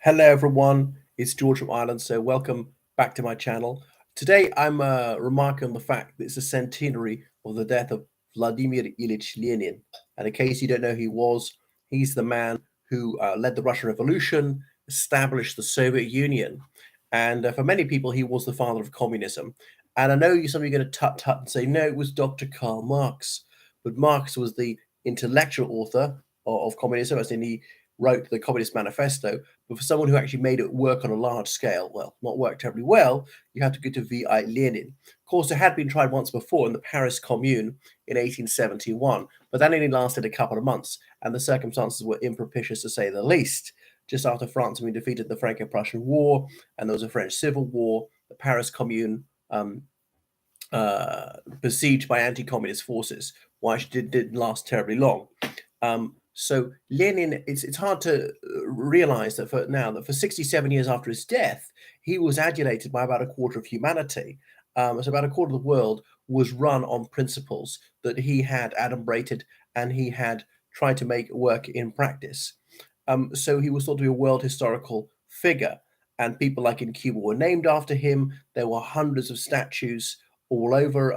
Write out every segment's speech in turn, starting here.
Hello, everyone. It's George from Ireland. So, welcome back to my channel. Today, I'm remarking on the fact that it's a centenary of the death of Vladimir Ilyich Lenin. And in case you don't know who he was, he's the man who led the Russian Revolution, established the Soviet Union. And for many people, he was the father of communism. And I know some of you are going to tut tut and say, no, it was Dr. Karl Marx. But Marx was the intellectual author of communism, as in he wrote the Communist Manifesto. But for someone who actually made it work on a large scale, well, not work terribly well, you have to go to V.I. Lenin. Of course, it had been tried once before in the Paris Commune in 1871, but that only lasted a couple of months, and the circumstances were impropitious to say the least. Just after France had been defeated in the Franco-Prussian War, and there was a French Civil War, the Paris Commune besieged by anti-communist forces, which didn't last terribly long. So Lenin, it's hard to realize that for 67 years after his death, he was adulated by about a quarter of humanity. So about a quarter of the world was run on principles that he had adumbrated and he had tried to make work in practice. So he was thought to be a world historical figure, and people like in Cuba were named after him. There were hundreds of statues all over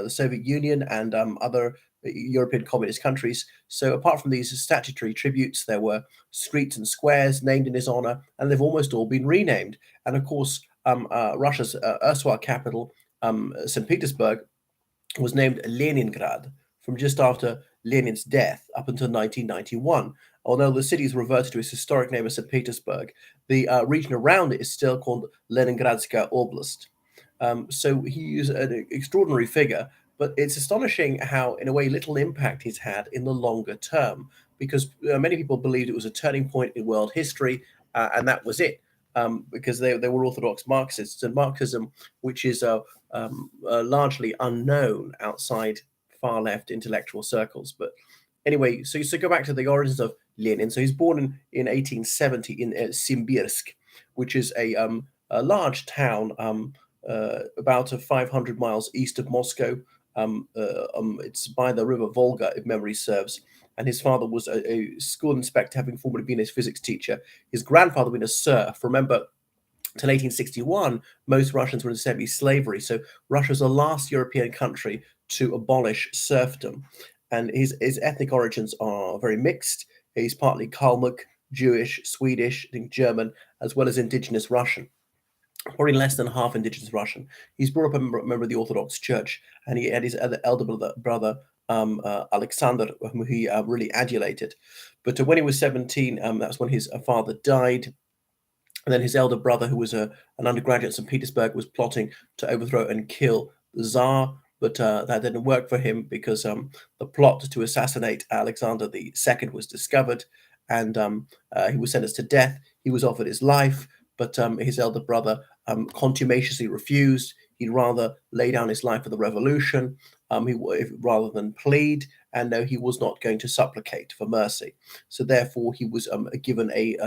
the Soviet Union and other European communist countries. So apart from these statutory tributes, there were streets and squares named in his honor, and they've almost all been renamed. And of course, Russia's erstwhile capital, St. Petersburg, was named Leningrad from just after Lenin's death up until 1991. Although the city has reverted to its historic name of St. Petersburg, the region around it is still called Leningradskaya Oblast. So he is an extraordinary figure, but it's astonishing how, in a way, little impact he's had in the longer term, because many people believed it was a turning point in world history, and that was it, because they were Orthodox Marxists, and Marxism, which is largely unknown outside far left intellectual circles. But anyway, so go back to the origins of Lenin. So he's born in 1870 in Simbirsk, which is a large town about 500 miles east of Moscow. It's by the river Volga, if memory serves. And his father was a school inspector, having formerly been a physics teacher. His grandfather being a serf. Remember, till 1861, most Russians were in semi-slavery. So Russia was the last European country to abolish serfdom. And his ethnic origins are very mixed. He's partly Kalmuk, Jewish, Swedish, I think German, as well as indigenous Russian. Probably less than half indigenous Russian. He's brought up a member of the Orthodox Church, and he had his other elder brother Alexander, whom he really adulated. But when he was 17, that's when his father died. And then his elder brother, who was an undergraduate at St. Petersburg, was plotting to overthrow and kill the Tsar. But that didn't work for him because the plot to assassinate Alexander II was discovered, and he was sentenced to death. He was offered his life, but his elder brother contumaciously refused. He'd rather lay down his life for the revolution rather than plead, and no, he was not going to supplicate for mercy. So therefore, he was given a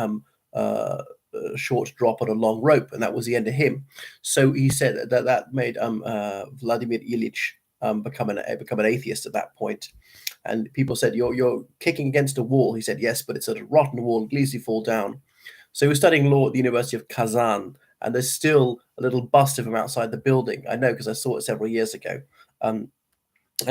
short drop on a long rope, and that was the end of him. So he said that made Vladimir Ilyich become an atheist at that point. And people said, "You're kicking against a wall." He said, "Yes, but it's a rotten wall. It easily fall down." So he was studying law at the University of Kazan, and there's still a little bust of him outside the building. I know because I saw it several years ago. And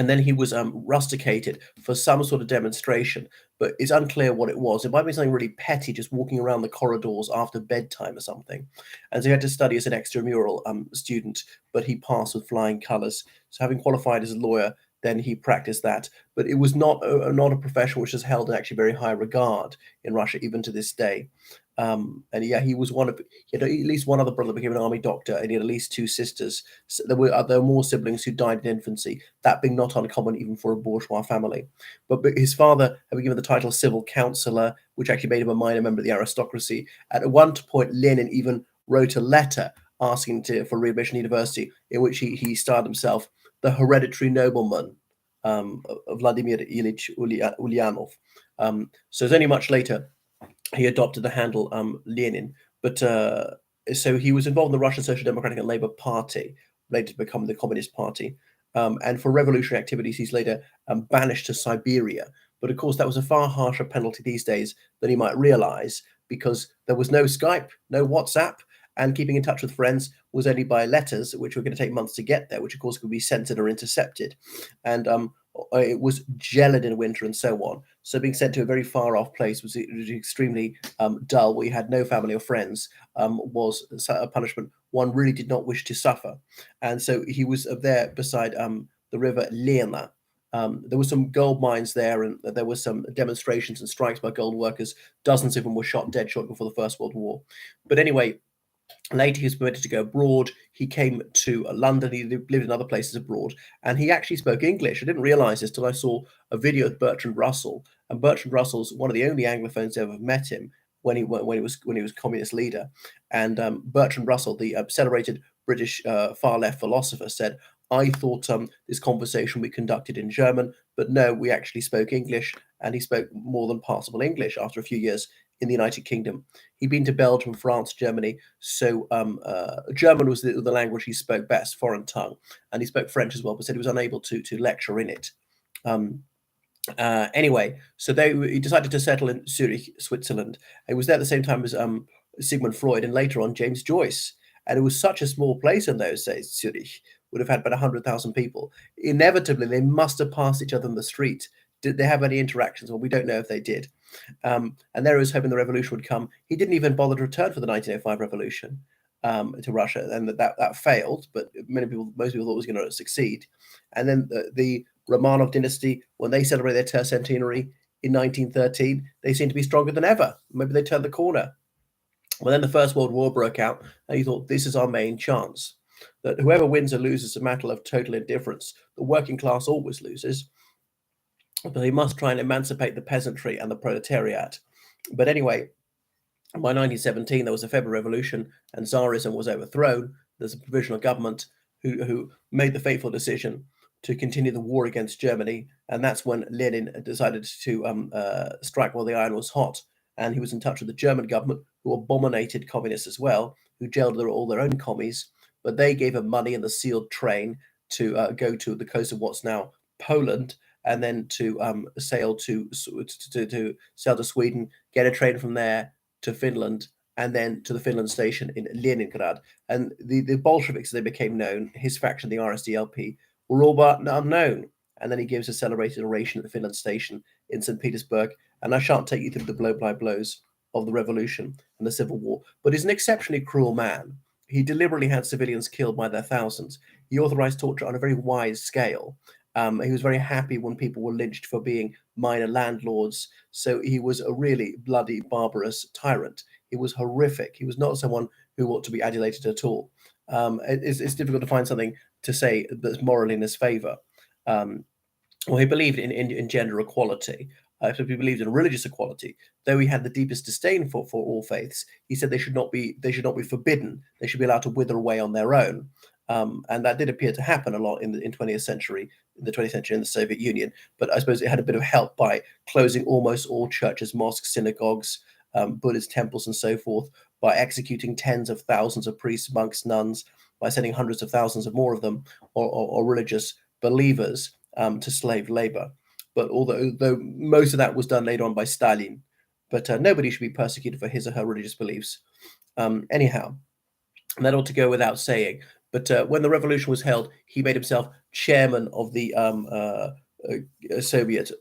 then he was rusticated for some sort of demonstration, but it's unclear what it was. It might be something really petty, just walking around the corridors after bedtime or something. And so he had to study as an extramural student, but he passed with flying colours. So having qualified as a lawyer, then he practiced that. But it was not a profession which is held in actually very high regard in Russia, even to this day. And yeah, he was he had at least one other brother became an army doctor, and he had at least two sisters. So there were more siblings who died in infancy, that being not uncommon even for a bourgeois family. But his father had been given the title civil councillor, which actually made him a minor member of the aristocracy. At one point, Lenin even wrote a letter asking for readmission to university, in which he styled himself the hereditary nobleman of Vladimir Ilyich Ulyanov. So it's only much later he adopted the handle Lenin. But so he was involved in the Russian Social Democratic and Labour Party, later to become the Communist Party. And for revolutionary activities, he's later banished to Siberia. But of course, that was a far harsher penalty these days than he might realize, because there was no Skype, no WhatsApp, and keeping in touch with friends was only by letters, which were going to take months to get there, which of course could be censored or intercepted. And it was gelid in winter and so on. So being sent to a very far off place was extremely dull, where you had no family or friends, was a punishment one really did not wish to suffer. And so he was there beside the river Lena. There were some gold mines there, and there were some demonstrations and strikes by gold workers. Dozens of them were shot dead shortly before the First World War. But anyway, later, he was permitted to go abroad. He came to London. He lived in other places abroad, and he actually spoke English. I didn't realize this till I saw a video of Bertrand Russell. And Bertrand Russell's one of the only Anglophones to ever met him when he was communist leader. And Bertrand Russell, the celebrated British far left philosopher, said, "I thought this conversation we conducted in German, but no, we actually spoke English." And he spoke more than passable English after a few years in the United Kingdom. He'd been to Belgium, France, Germany, so German was the language he spoke best, foreign tongue, and he spoke French as well, but said he was unable to lecture in it. Anyway, so he decided to settle in Zurich, Switzerland. He was there at the same time as Sigmund Freud and later on James Joyce. And it was such a small place in those days. Zurich would have had about 100,000 people. Inevitably, they must have passed each other in the street. Did they have any interactions? Well, we don't know if they did. And there he was hoping the revolution would come. He didn't even bother to return for the 1905 revolution to Russia, and that failed. But most people thought it was going to succeed. And then the Romanov dynasty, when they celebrated their tercentenary in 1913, they seemed to be stronger than ever. Maybe they turned the corner. Well, then the First World War broke out, and he thought, this is our main chance. That whoever wins or loses is a matter of total indifference. The working class always loses, but he must try and emancipate the peasantry and the proletariat. But anyway, by 1917, there was a February Revolution, and Tsarism was overthrown. There's a provisional government who made the fateful decision to continue the war against Germany, and that's when Lenin decided to strike while the iron was hot. And he was in touch with the German government, who abominated communists as well, who jailed all their own commies, but they gave him money in the sealed train to go to the coast of what's now Poland, and then to sail to sail to Sweden, get a train from there to Finland, and then to the Finland station in Leningrad. And the Bolsheviks, as they became known, his faction, the RSDLP, were all but unknown. And then he gives a celebrated oration at the Finland station in St. Petersburg. And I shan't take you through the blow-by-blows of the revolution and the civil war, but he's an exceptionally cruel man. He deliberately had civilians killed by their thousands. He authorized torture on a very wide scale. He was very happy when people were lynched for being minor landlords. So he was a really bloody, barbarous tyrant. He was horrific. He was not someone who ought to be adulated at all. It's difficult to find something to say that's morally in his favor. Well, he believed in gender equality. So he believed in religious equality, though he had the deepest disdain for all faiths. He said they should not be forbidden. They should be allowed to wither away on their own. And that did appear to happen a lot in the 20th century, in the Soviet Union. But I suppose it had a bit of help by closing almost all churches, mosques, synagogues, Buddhist temples, and so forth, by executing tens of thousands of priests, monks, nuns, by sending hundreds of thousands of more of them, or religious believers, to slave labor. But although most of that was done later on by Stalin, but nobody should be persecuted for his or her religious beliefs. Anyhow, and that ought to go without saying. But when the revolution was held, he made himself chairman of the Soviet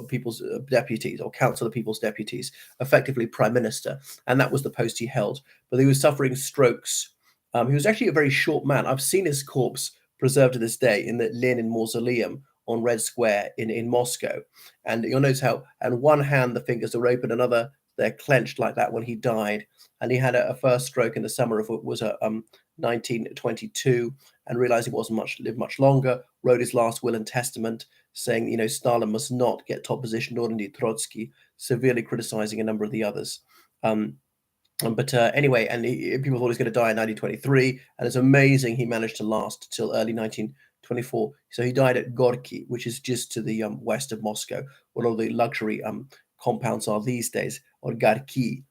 People's Deputies, or Council of People's Deputies, effectively prime minister, and that was the post he held. But he was suffering strokes. He was actually a very short man. I've seen his corpse preserved to this day in the Lenin Mausoleum on Red Square in Moscow. And you'll notice how, on one hand, the fingers are open, another, they're clenched like that when he died. And he had a first stroke in the summer of 1922, and realizing he wasn't live much longer, wrote his last will and testament, saying, Stalin must not get top position, nor indeed Trotsky, severely criticizing a number of the others. But anyway, and people thought he was going to die in 1923, and it's amazing he managed to last till early 1924. So he died at Gorky, which is just to the west of Moscow, where all the luxury compounds are these days, or Garki,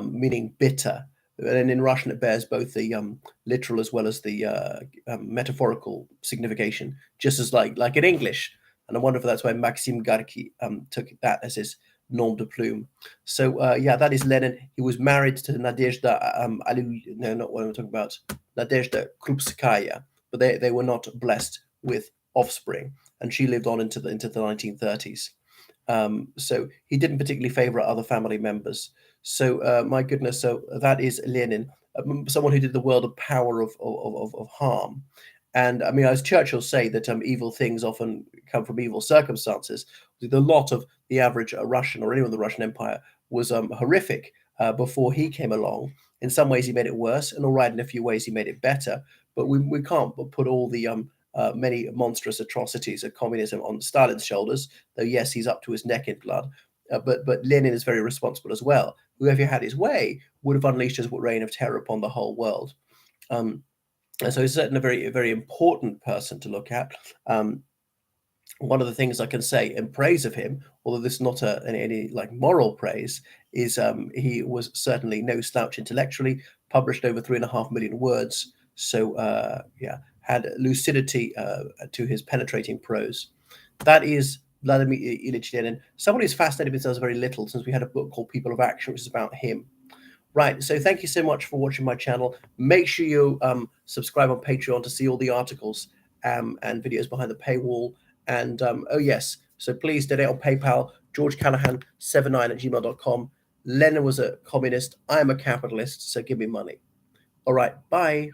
meaning bitter. And in Russian, it bears both the literal as well as the metaphorical signification, just as like in English. And I wonder if that's why Maxim Gorky took that as his nom de plume. So yeah, that is Lenin. He was married to Nadezhda no, not what I'm talking about, Nadezhda Krupskaya, but they were not blessed with offspring, and she lived on into the 1930s. So he didn't particularly favor other family members. So my goodness, so that is Lenin, someone who did the world a power of harm. And I mean, as Churchill say that evil things often come from evil circumstances. The lot of the average Russian or anyone in the Russian Empire was horrific before he came along. In some ways, he made it worse, and all right, in a few ways, he made it better. But we can't put all the many monstrous atrocities of communism on Stalin's shoulders, though yes, he's up to his neck in blood. But Lenin is very responsible as well. Whoever had his way would have unleashed his reign of terror upon the whole world. And so he's certainly a very important person to look at. One of the things I can say in praise of him, although this is not any like moral praise, is he was certainly no slouch intellectually. Published over 3.5 million words. So yeah, had lucidity to his penetrating prose. That is Vladimir Ilyich Lenin. Someone who's fascinated with us very little, since we had a book called People of Action, which is about him. Right. So thank you so much for watching my channel. Make sure you subscribe on Patreon to see all the articles and videos behind the paywall. And oh, yes. So please donate on PayPal, georgecallahan79@gmail.com. Lenin was a communist. I am a capitalist. So give me money. All right. Bye.